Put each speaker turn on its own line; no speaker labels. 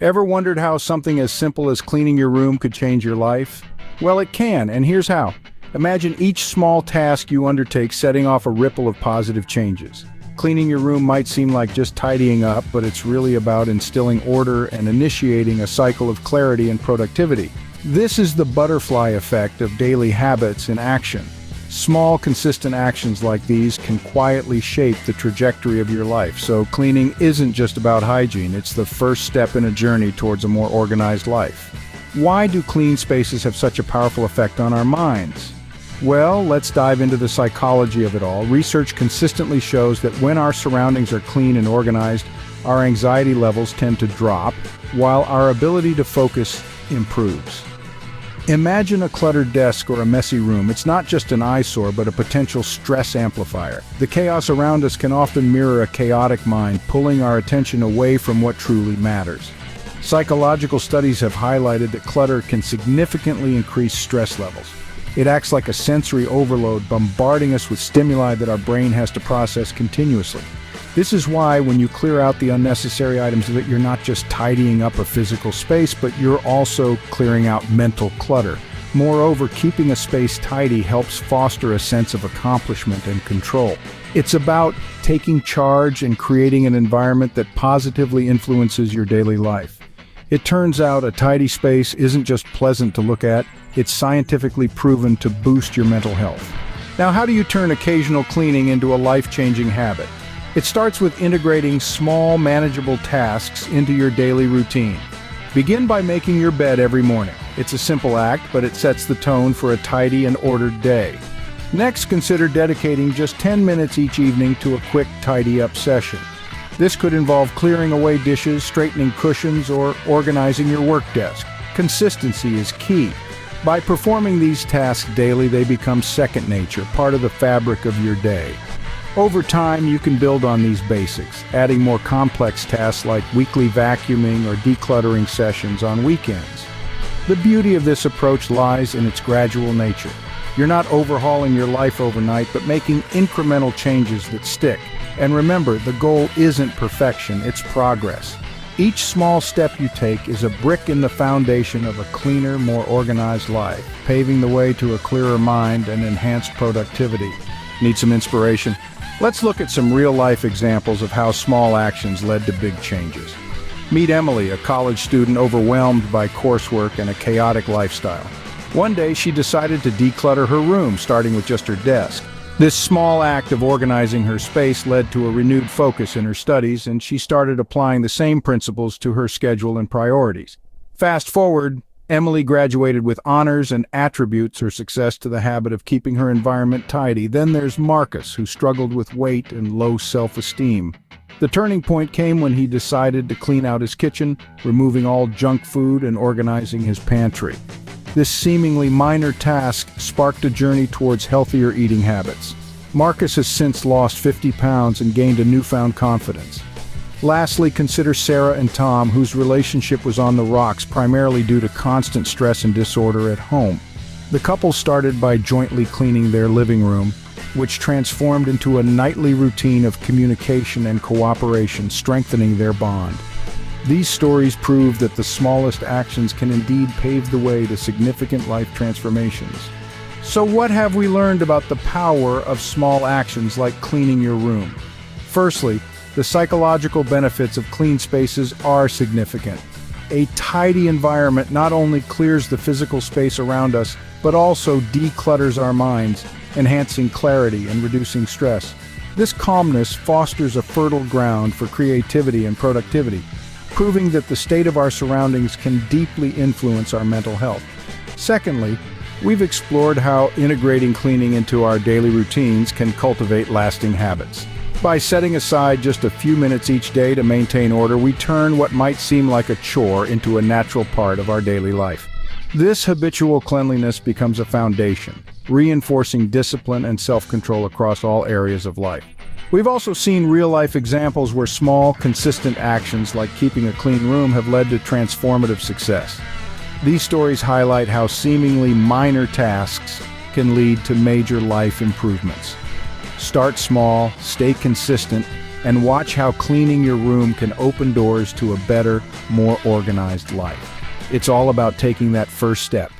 Ever wondered how something as simple as cleaning your room could change your life? Well, it can, and here's how. Imagine each small task you undertake setting off a ripple of positive changes. Cleaning your room might seem like just tidying up, but it's really about instilling order and initiating a cycle of clarity and productivity. This is the butterfly effect of daily habits in action. Small, consistent actions like these can quietly shape the trajectory of your life. So cleaning isn't just about hygiene, it's the first step in a journey towards a more organized life. Why do clean spaces have such a powerful effect on our minds? Well, let's dive into the psychology of it all. Research consistently shows that when our surroundings are clean and organized, our anxiety levels tend to drop, while our ability to focus improves. Imagine a cluttered desk or a messy room. It's not just an eyesore, but a potential stress amplifier. The chaos around us can often mirror a chaotic mind, pulling our attention away from what truly matters. Psychological studies have highlighted that clutter can significantly increase stress levels. It acts like a sensory overload, bombarding us with stimuli that our brain has to process continuously. This is why when you clear out the unnecessary items, that you're not just tidying up a physical space, but you're also clearing out mental clutter. Moreover, keeping a space tidy helps foster a sense of accomplishment and control. It's about taking charge and creating an environment that positively influences your daily life. It turns out a tidy space isn't just pleasant to look at, it's scientifically proven to boost your mental health. Now, how do you turn occasional cleaning into a life-changing habit? It starts with integrating small, manageable tasks into your daily routine. Begin by making your bed every morning. It's a simple act, but it sets the tone for a tidy and ordered day. Next, consider dedicating just 10 minutes each evening to a quick tidy-up session. This could involve clearing away dishes, straightening cushions, or organizing your work desk. Consistency is key. By performing these tasks daily, they become second nature, part of the fabric of your day. Over time, you can build on these basics, adding more complex tasks like weekly vacuuming or decluttering sessions on weekends. The beauty of this approach lies in its gradual nature. You're not overhauling your life overnight, but making incremental changes that stick. And remember, the goal isn't perfection, it's progress. Each small step you take is a brick in the foundation of a cleaner, more organized life, paving the way to a clearer mind and enhanced productivity. Need some inspiration? Let's look at some real-life examples of how small actions led to big changes. Meet Emily, a college student overwhelmed by coursework and a chaotic lifestyle. One day, she decided to declutter her room, starting with just her desk. This small act of organizing her space led to a renewed focus in her studies, and she started applying the same principles to her schedule and priorities. Fast forward, Emily graduated with honors and attributes her success to the habit of keeping her environment tidy. Then there's Marcus, who struggled with weight and low self-esteem. The turning point came when he decided to clean out his kitchen, removing all junk food and organizing his pantry. This seemingly minor task sparked a journey towards healthier eating habits. Marcus has since lost 50 pounds and gained a newfound confidence. Lastly, consider Sarah and Tom, whose relationship was on the rocks primarily due to constant stress and disorder at home. The couple started by jointly cleaning their living room, which transformed into a nightly routine of communication and cooperation, strengthening their bond. These stories prove that the smallest actions can indeed pave the way to significant life transformations. So what have we learned about the power of small actions like cleaning your room? Firstly, the psychological benefits of clean spaces are significant. A tidy environment not only clears the physical space around us, but also declutters our minds, enhancing clarity and reducing stress. This calmness fosters a fertile ground for creativity and productivity, proving that the state of our surroundings can deeply influence our mental health. Secondly, we've explored how integrating cleaning into our daily routines can cultivate lasting habits. By setting aside just a few minutes each day to maintain order, we turn what might seem like a chore into a natural part of our daily life. This habitual cleanliness becomes a foundation, reinforcing discipline and self-control across all areas of life. We've also seen real-life examples where small, consistent actions like keeping a clean room have led to transformative success. These stories highlight how seemingly minor tasks can lead to major life improvements. Start small, stay consistent, and watch how cleaning your room can open doors to a better, more organized life. It's all about taking that first step.